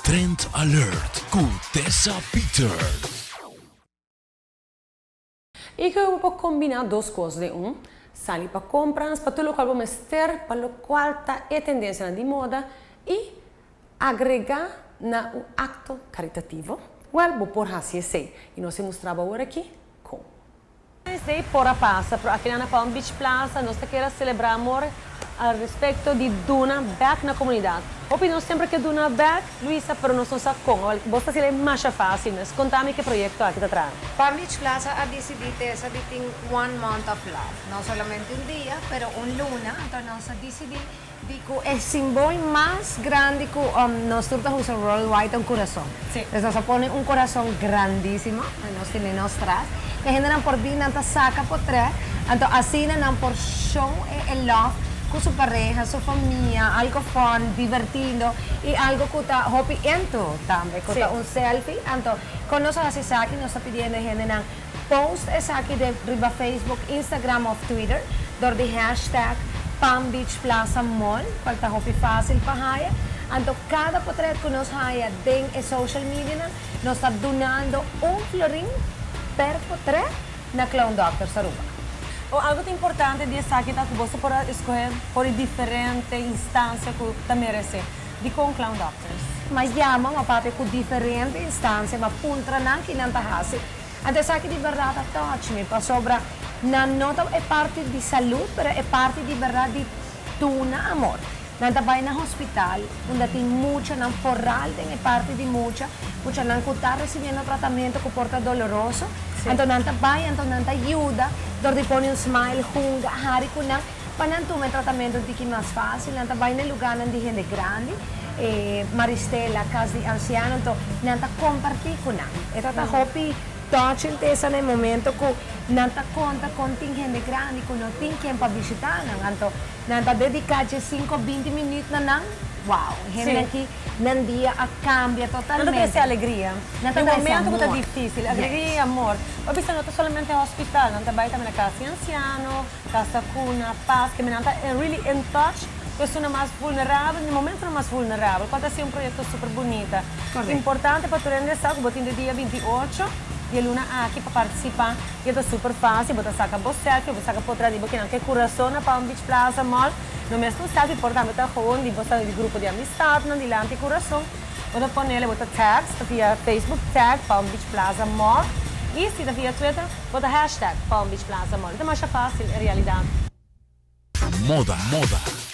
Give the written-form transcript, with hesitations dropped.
Trend Alert com Tessa Peters. E que eu vou combinar duas coisas de sair para compras, para tudo o que eu mester, para o qual está a tendência de moda e agregar na um acto caritativo. Well, vou pôr assim, sei. E nós mostrava agora aqui com. Desde por a passa, aqui na Palm Beach Plaza, nós queremos celebrar amor a respeito de Duna Back na comunidade. Opino sempre que Duna Back, Luisa, pero não são só com. Você se é mais fácil, mas conta-me que projeto aqui atrás. Palm Beach Plaza ha decidido essa de 1 month of love. Não somente um dia, pero luna. Então nós decidimos que o símbolo mais grande que nós usamos worldwide é coração. Sí. Então se põe coração grandíssimo, nós temos nós atrás, que generan por vir nanta saca por trás. Então assim não por show e love com sua pareja, sua família, algo fun, divertido e algo que está hopiento também, que está selfie. Então, quando nós fazemos aqui, nós estamos pedindo a gente post essa aqui de riba Facebook, Instagram ou Twitter, door de hashtag Palm Beach Plaza Mall, qual está hopi fácil para haya. Então, cada portrait que nós haya em social media, nós está donando florim per portrait na Clown Doctor Saruba. Algo importante de aqui é que você pode escolher por diferentes instâncias que você merece de com Clown Doctors. Mas chama uma papi com diferentes instâncias, mas puntra não que não está assim. Então, aqui de verdade touch me para sobra não nota é parte de saúde, mas é parte de verdade de tuna amor. Não vai no hospital, onde tem muita não forral, tem parte de muita não que está recebendo tratamento que porta doloroso. Sí. Então não vai, então não ajuda, onde põe smile, hunga, hari ko na, para não tomar tratamento de que mais fácil, não vai no lugar de gente grande, Maristela, casa de anciano, então não compartilhar com não. Então tá hopi touching tessa no momento que não conta com gente grande, que não tem quem para visitar, então não dedicar 5-20 minutos não. Wow, gente aqui num dia cambia totalmente. Não tem alegria. No momento que está difícil, alegria e amor. O visto não está somente no hospital, não vai também na casa de anciano, casa cuna, paz, que me não está really in touch. Pessoa mais vulnerável, no momento mais vulnerável, pode ser um projeto super bonito. Importante para tu render essa, que botin do dia 28 de luna aqui para participar, que é super fácil, você saca você selfie, você saca por trás de boquinha, que coração na Palm Beach Plaza Mall, no mesmo selfie, portanto, está com de você de grupo de amistade, não de lá coração, você põe ele, você tag, via Facebook tag Palm Beach Plaza Mall, e se via Twitter, você hashtag Palm Beach Plaza Mall, então é mais fácil, em realidade. Moda, moda.